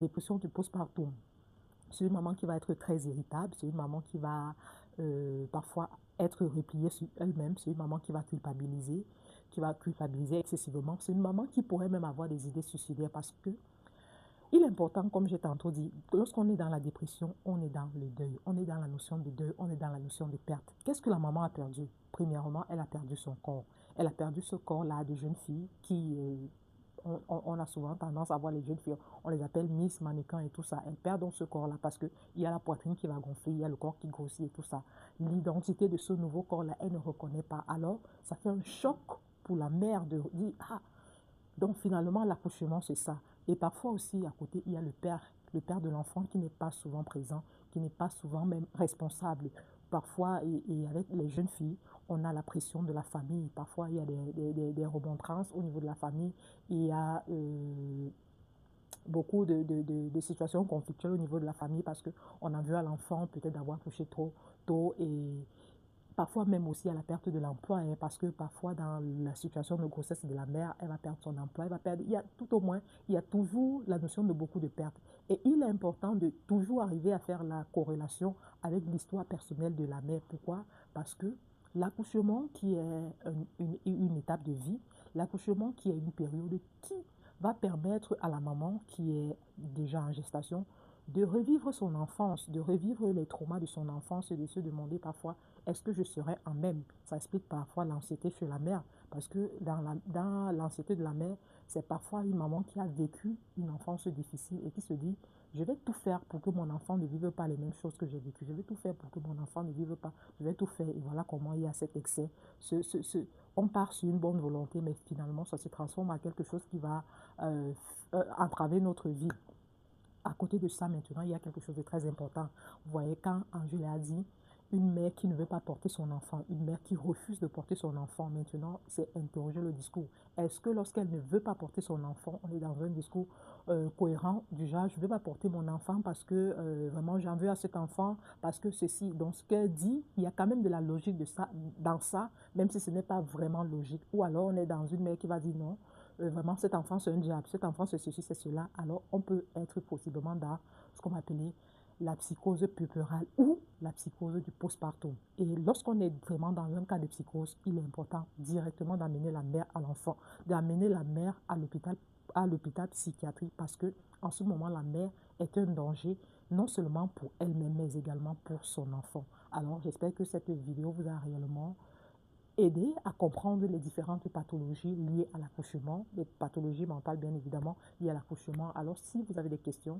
dépression du postpartum, c'est une maman qui va être très irritable, c'est une maman qui va parfois être repliée sur elle-même, c'est une maman qui va culpabiliser excessivement, c'est une maman qui pourrait même avoir des idées suicidaires parce que il est important, comme j'ai tantôt dit, lorsqu'on est dans la dépression, on est dans le deuil, on est dans la notion de deuil, on est dans la notion de perte. Qu'est-ce que la maman a perdu? Premièrement, elle a perdu son corps. Elle a perdu ce corps-là de jeune fille qui, on a souvent tendance à voir les jeunes filles, on les appelle Miss Mannequin et tout ça. Elles perdent donc ce corps-là parce qu'il y a la poitrine qui va gonfler, il y a le corps qui grossit et tout ça. L'identité de ce nouveau corps-là, elle ne reconnaît pas. Alors, ça fait un choc pour la mère de dire, ah, donc finalement, l'accouchement, c'est ça. Et parfois aussi, à côté, il y a le père de l'enfant qui n'est pas souvent présent, qui n'est pas souvent même responsable. Parfois, et avec les jeunes filles, on a la pression de la famille. Parfois, il y a des remontrances au niveau de la famille. Il y a beaucoup de situations conflictuelles au niveau de la famille parce qu'on a vu à l'enfant peut-être d'avoir touché trop tôt et parfois même aussi à la perte de l'emploi, hein, parce que parfois dans la situation de grossesse de la mère, elle va perdre son emploi, elle va perdre, il y a tout au moins, il y a toujours la notion de beaucoup de pertes. Et il est important de toujours arriver à faire la corrélation avec l'histoire personnelle de la mère. Pourquoi? Parce que l'accouchement qui est une étape de vie, l'accouchement qui est une période qui va permettre à la maman qui est déjà en gestation de revivre son enfance, de revivre les traumas de son enfance et de se demander parfois est-ce que je serai en même. Ça explique parfois l'anxiété chez la mère parce que dans l'anxiété de la mère, c'est parfois une maman qui a vécu une enfance difficile et qui se dit je vais tout faire pour que mon enfant ne vive pas les mêmes choses que j'ai vécues. Je vais tout faire pour que mon enfant ne vive pas. Je vais tout faire. Et voilà comment il y a cet excès. On part sur une bonne volonté, mais finalement, ça se transforme en quelque chose qui va entraver notre vie. À côté de ça, maintenant, il y a quelque chose de très important. Vous voyez, quand Angèle a dit, une mère qui ne veut pas porter son enfant, une mère qui refuse de porter son enfant, maintenant, c'est interroger le discours. Est-ce que lorsqu'elle ne veut pas porter son enfant, on est dans un discours cohérent du genre, je ne veux pas porter mon enfant parce que vraiment j'en veux à cet enfant, parce que ceci. Donc, ce qu'elle dit, il y a quand même de la logique de ça, dans ça, même si ce n'est pas vraiment logique. Ou alors, on est dans une mère qui va dire non, vraiment cet enfant c'est un diable, cet enfant c'est ceci, c'est cela, alors on peut être possiblement dans ce qu'on va appeler la psychose puérpérale ou la psychose du postpartum. Et lorsqu'on est vraiment dans un cas de psychose, il est important directement d'amener la mère à l'enfant, d'amener la mère à l'hôpital psychiatrique parce que en ce moment la mère est un danger non seulement pour elle-même mais également pour son enfant. Alors j'espère que cette vidéo vous a réellement aider à comprendre les différentes pathologies liées à l'accouchement, les pathologies mentales bien évidemment liées à l'accouchement. Alors si vous avez des questions,